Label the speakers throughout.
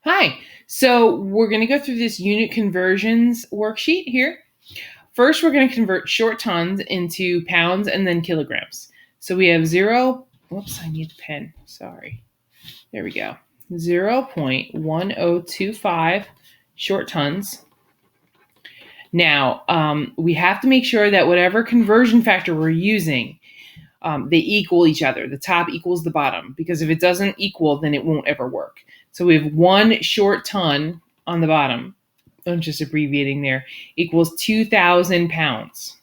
Speaker 1: Hi. So we're going to go through this unit conversions worksheet here. First, we're going to convert short tons into pounds and then kilograms. So we have whoops, I need a pen. Sorry. There we go. 0.1025 short tons. Now, we have to make sure that whatever conversion factor we're using, they equal each other. The top equals the bottom, because if it doesn't equal, then it won't ever work. So we have 1 short ton on the bottom. I'm just abbreviating there, equals 2,000 pounds.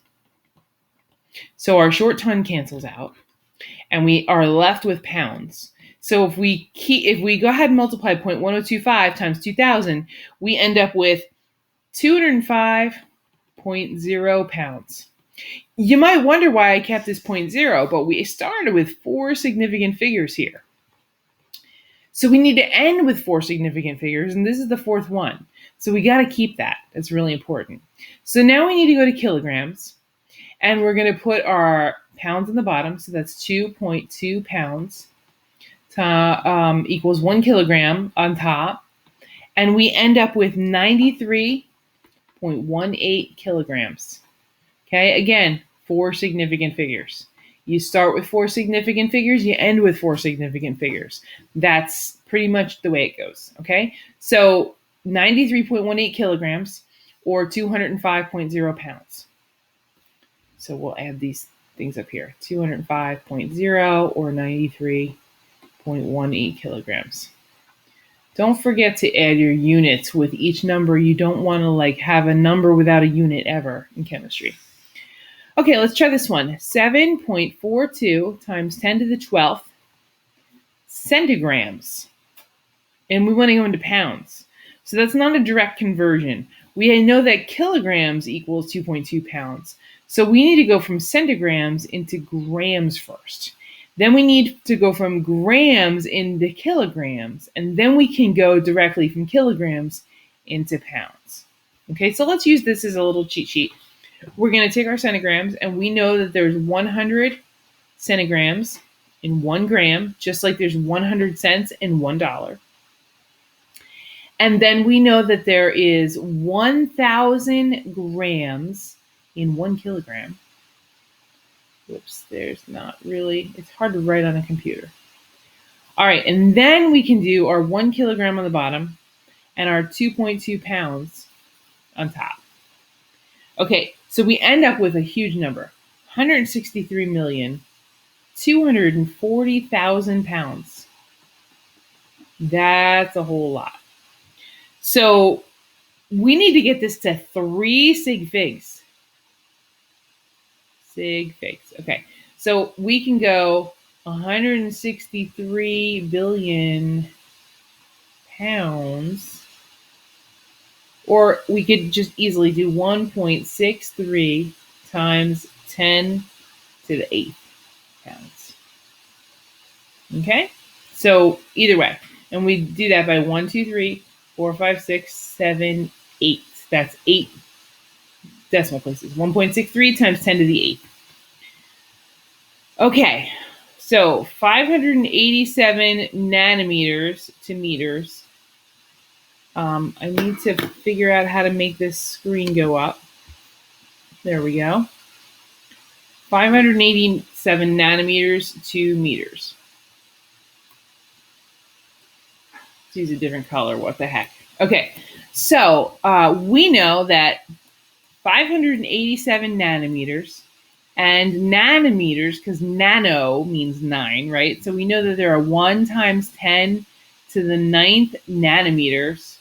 Speaker 1: So our short ton cancels out, and we are left with pounds. So if we go ahead and multiply 0.1025 times 2,000, we end up with 205.0 pounds. You might wonder why I kept this 0.0, but we started with 4 significant figures here. So we need to end with 4 significant figures, and this is the 4th one. So we got to keep that. That's really important. So now we need to go to kilograms, and we're going to put our pounds on the bottom. So that's 2.2 pounds equals 1 kilogram on top. And we end up with 93.18 kilograms. Okay, again, 4 significant figures. You start with 4 significant figures, you end with 4 significant figures. That's pretty much the way it goes, okay? So 93.18 kilograms or 205.0 pounds. So we'll add these things up here. 205.0 or 93.18 kilograms. Don't forget to add your units with each number. You don't want to have a number without a unit ever in chemistry. Okay, let's try this one. 7.42 times 10 to the 12th centigrams. And we want to go into pounds. So that's not a direct conversion. We know that kilograms equals 2.2 pounds. So we need to go from centigrams into grams first. Then we need to go from grams into kilograms. And then we can go directly from kilograms into pounds. Okay, so let's use this as a little cheat sheet. We're going to take our centigrams, and we know that there's 100 centigrams in 1 gram, just like there's 100 cents in $1. And then we know that there is 1,000 grams in 1 kilogram. Whoops, there's not really, it's hard to write on a computer. All right, and then we can do our 1 kilogram on the bottom and our 2.2 pounds on top. Okay, so we end up with a huge number, 163,240,000 pounds. That's a whole lot. So we need to get this to 3 sig figs. Sig figs. Okay, so we can go 163 billion pounds. Or we could just easily do 1.63 times 10 to the 8th pounds. Okay? So either way. And we do that by 1, 2, 3, 4, 5, 6, 7, 8. That's 8 decimal places. 1.63 times 10 to the 8th. Okay. So 587 nanometers to meters. I need to figure out how to make this screen go up. There we go. 587 nanometers to meters. Let's use a different color. What the heck? Okay, so we know that 587 nanometers and nanometers, because nano means 9, right? So we know that there are 1 times 10 to the 9th nanometers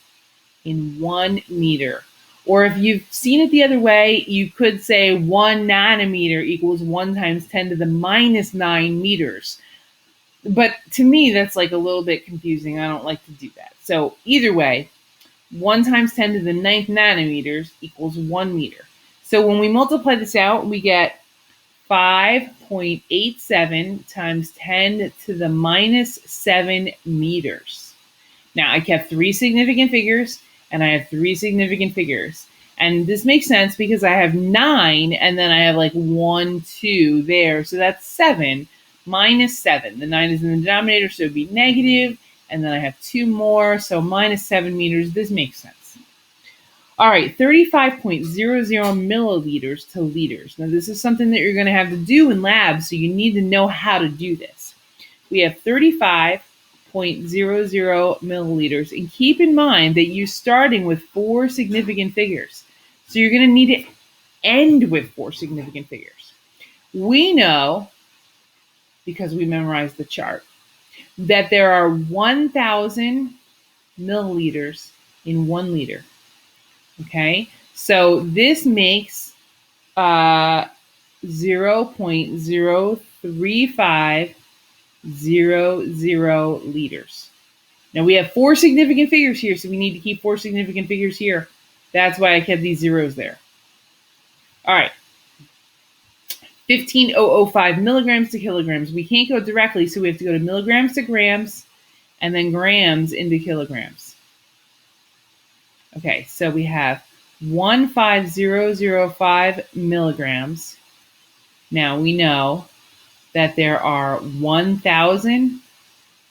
Speaker 1: in 1 meter. Or if you've seen it the other way, you could say 1 nanometer equals 1 times 10 to the minus 9 meters. But to me, that's a little bit confusing. I don't like to do that. So either way, 1 times 10 to the 9th nanometers equals 1 meter. So when we multiply this out, we get 5.87 times 10 to the minus 7 meters. Now, I kept 3 significant figures, and I have 3 significant figures. And this makes sense because I have 9, and then I have 1, 2 there. So that's 7 minus 7. The 9 is in the denominator, so it would be negative, and then I have 2 more, so minus 7 meters. This makes sense. All right, 35.00 milliliters to liters. Now, this is something that you're going to have to do in labs, so you need to know how to do this. We have 35.00 milliliters, and keep in mind that you're starting with 4 significant figures. So you're going to need to end with 4 significant figures. We know, because we memorized the chart, that there are 1,000 milliliters in 1 liter. Okay, so this makes 0.03500 liters. Now we have 4 significant figures here, so we need to keep 4 significant figures here. That's why I kept these zeros there. All right, 15,005 milligrams to kilograms. We can't go directly, so we have to go to milligrams to grams, and then grams into kilograms. Okay, so we have 15005 milligrams. Now we know that there are 1,000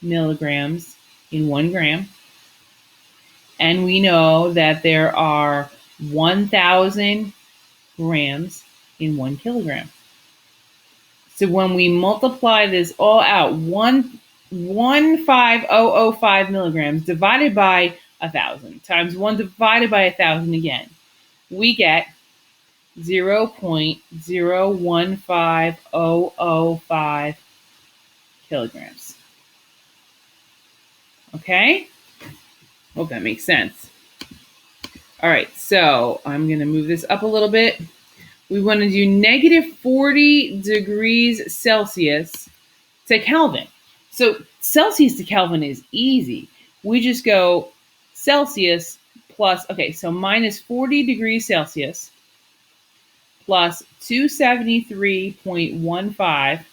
Speaker 1: milligrams in 1 gram. And we know that there are 1,000 grams in 1 kilogram. So when we multiply this all out, 15005 milligrams divided by 1,000 times 1 divided by 1,000 again, we get 0.015005 kilograms. Okay? Hope that makes sense. All right, so I'm going to move this up a little bit. We want to do negative 40 degrees Celsius to Kelvin. So Celsius to Kelvin is easy. We just go Celsius plus, okay, so minus 40 degrees Celsius plus 273.15,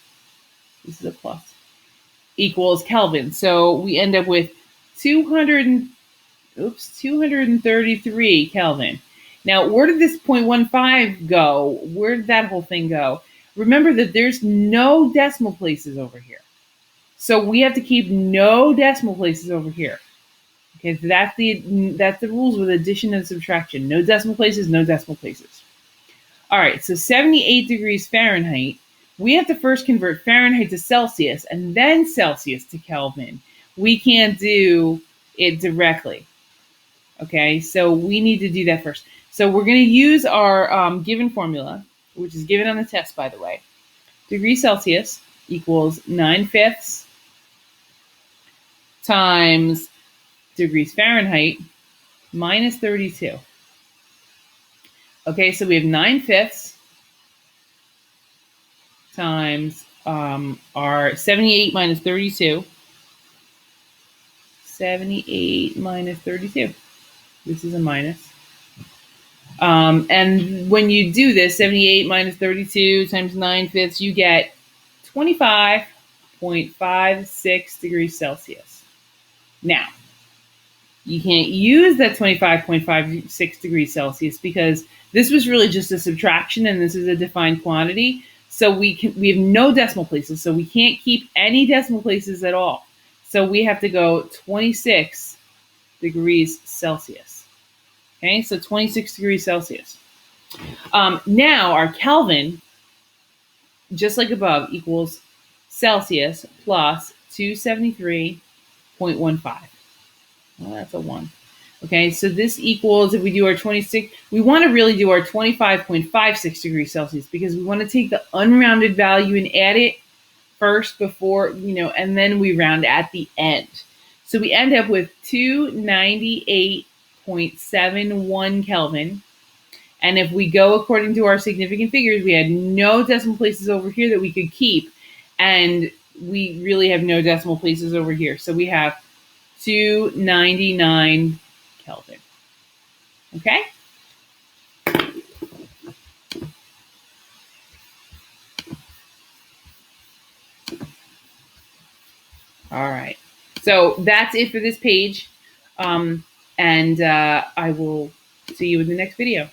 Speaker 1: this is a plus, equals Kelvin. So we end up with 233 Kelvin. Now, where did this 0.15 go? Where did that whole thing go? Remember that there's no decimal places over here. So we have to keep no decimal places over here. Okay, so that's the rules with addition and subtraction. No decimal places, no decimal places. All right, so 78 degrees Fahrenheit. We have to first convert Fahrenheit to Celsius and then Celsius to Kelvin. We can't do it directly. Okay, so we need to do that first. So we're going to use our given formula, which is given on the test, by the way. Degrees Celsius equals 9/5 times degrees Fahrenheit minus 32. Okay, so we have 9/5 times our 78 minus 32. 78 minus 32. This is a minus. And when you do this, 78 minus 32 times 9/5, you get 25.56 degrees Celsius. Now, you can't use that 25.56 degrees Celsius because this was really just a subtraction and this is a defined quantity. So we have no decimal places, so we can't keep any decimal places at all. So we have to go 26 degrees Celsius. Okay, so 26 degrees Celsius. Now our Kelvin, just like above, equals Celsius plus 273.15. Well, that's a 1. Okay, so this equals, if we do our 26, we want to really do our 25.56 degrees Celsius because we want to take the unrounded value and add it first before, and then we round at the end. So we end up with 298.71 Kelvin. And if we go according to our significant figures, we had no decimal places over here that we could keep. And we really have no decimal places over here. So we have 299 Kelvin. Okay? All right. So that's it for this page. And I will see you in the next video.